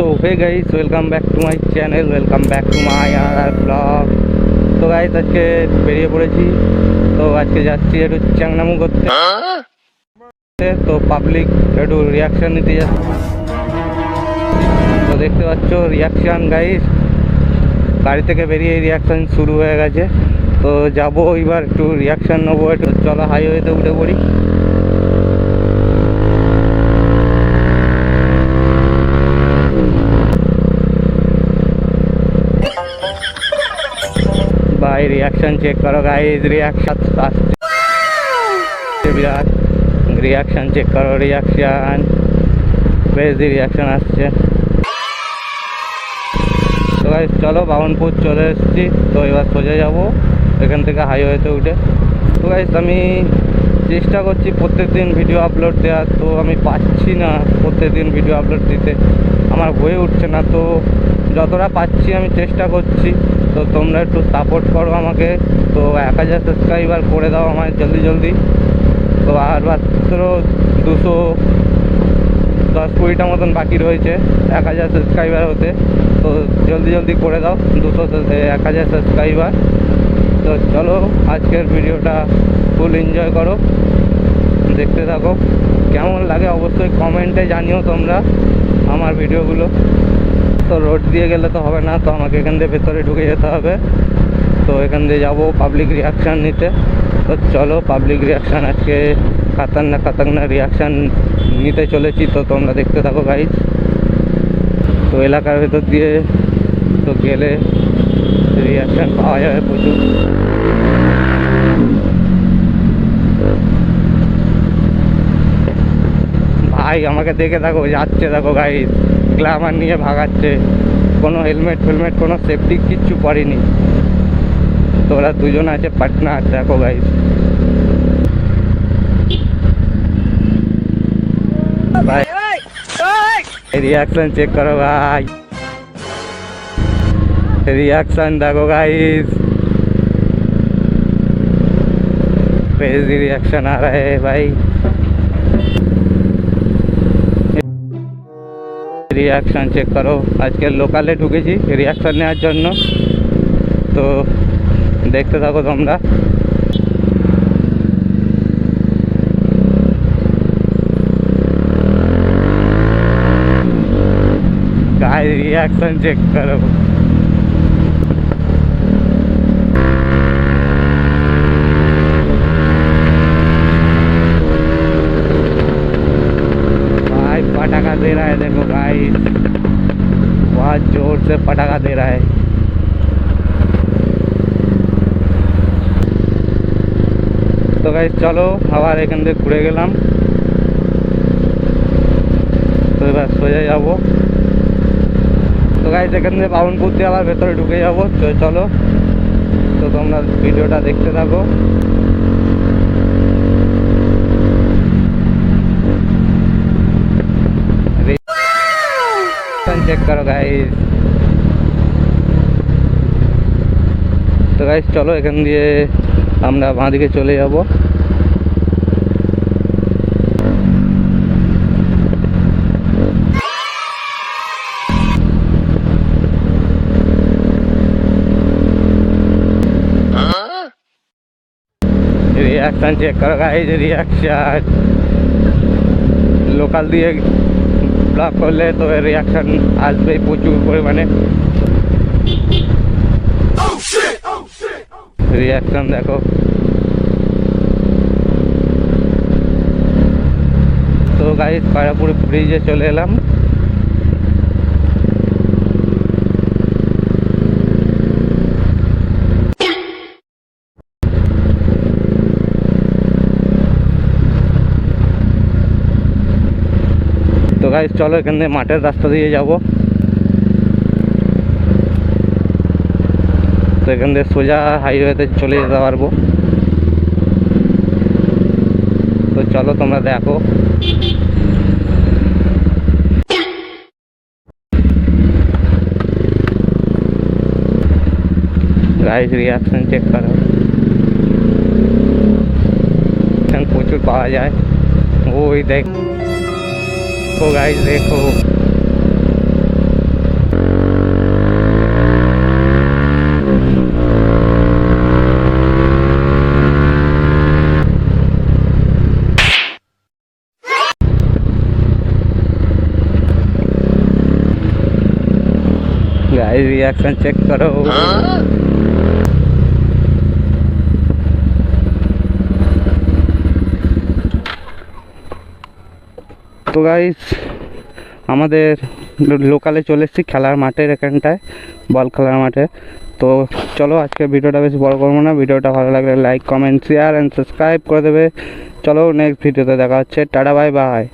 Hey guys welcome back to my channel, welcome back to my another blog. तो guys आज के बेरिए पड़ेছি। তো আজকে যাচ্ছি একটু চ্যাংনামু করতে। তো পাবলিক একটু রিয়াকশন নিতে যাচ্ছি। তো দেখতে পাচ্ছ রিয়াকশন গাইস, গাড়ি থেকে বেরিয়ে রিয়াকশন শুরু হয়ে গেছে। তো যাবো এবার একটু রিয়াকশন নেবো। একটু চলো হাইওয়েতে উঠে পড়ি। भाई रिएक्शन चेक करो गाइस, रिएक्शन বিরাট रिएक्शन चेक करो, रिएक्शन বেশ रिएक्शन আসছে। তো গাইস চলো বামনপুর চলে এসেছি। তো এবার সোজা যাবো এখান থেকে হাইওয়েতে উঠে। তো গাইস আমি চেষ্টা করছি প্রত্যেক দিন ভিডিও আপলোড দেওয়ার, তো আমি পাচ্ছি না প্রত্যেক দিন ভিডিও আপলোড দিতে, আমার হয়ে উঠছে না। তো যতটা পাচ্ছি আমি চেষ্টা করছি। তো তোমরা একটু সাপোর্ট করো আমাকে। তো 1000 সাবস্ক্রাইবার করে দাও আমার জলদি জলদি। তো আর মাত্র 210-20টা মতন বাকি রয়েছে 1000 সাবস্ক্রাইবার হতে। তো জলদি জলদি করে দাও 1000 সাবস্ক্রাইবার। তো চলো আজকের ভিডিওটা ফুল এনজয় করো, দেখতে থাকো। কেমন লাগে অবশ্যই কমেন্টে জানিও তোমরা আমার ভিডিওগুলো। তো রোড দিয়ে গেলে তো হবে না, তো আমাকে এখান দিয়ে ভেতরে ঢুকে যেতে হবে। তো এখান দিয়ে যাবো পাবলিক রিয়াকশান নিতে। তো চলো পাবলিক রিয়াকশান আজকে খাতারনাক রিয়াকশান নিতে চলেছি। তো তোমরা দেখতে থাকো গাইজ। তো এলাকার ভেতর দিয়ে তো গেলে রিয়াকশান পাওয়া যাবে প্রচুর। ভাই আমাকে দেখে থাকো, যাচ্ছে দেখো গাইজ, গ্ল্যামার নিয়ে ভাগাচ্ছে, কোনো হেলমেট ফেলমেট কোনো সেফটি কিচ্ছু পরেনি। তো ওরা দুজন আছে পার্টনার, দেখো গাইজ। ভাই রিয়াকশন চেক করো ভাই, रिएक्शन देखो गाइस, क्रेजी रिएक्शन आ रहा है भाई। रिएक्शन चेक करो। আজকে লোকালে ঢুকেছি রিয়াকশন নেওয়ার জন্য। তো দেখতে থাকো তোমরা। गाइस रिएक्शन चेक करो। पटाखा दे रहा है देखो गाइस, बहुत जोर से पटाखा दे रहा है। तो गाइस चलो আবার এখান থেকে ঘুরে গেলাম। তো এবার সোজা যাবো। তো গাইস এখান থেকে বামনপুর দিয়ে আবার ভেতরে ঢুকে যাবো। তো চলো, তো তোমরা ভিডিওটা দেখতে থাকো। चेक करो गाइस। तो गाइस चलो এখান দিয়ে আমরা বাঁ দিকে চলে যাব। रिएक्शन चेक करो गाइस, रिएक्शन लोकल দিয়ে ব্লগ করলে তো রিয়াকশন আসবে প্রচুর পরিমাণে। রিয়াকশন দেখো। তো গাইস পাড়াপুর ব্রিজে চলে এলাম। তো গাইস চলো এখান থেকে মাঠের রাস্তা দিয়ে যাব। তো এখান থেকে সোজা হাইওয়েতে চলে যেতে পারবো। তো চলো তোমরা দেখো। গাইস রিয়াকশন চেক করো, প্রচুর পাওয়া যায়। ওই দেখ, गाइस देखो भाई रिएक्शन चेक करो। তো গাইস আমাদের লোকালে চলে এসেছি খেলার মাঠের এখানটায়, বল খেলার মাঠে। তো চলো আজকে ভিডিওটা বেশি বড় করবো না, ভিডিওটা ভালো লাগলে like comment share and subscribe করে দেবে। চলো নেক্সট ভিডিওতে দেখা হচ্ছে, টাটা বাই বাই।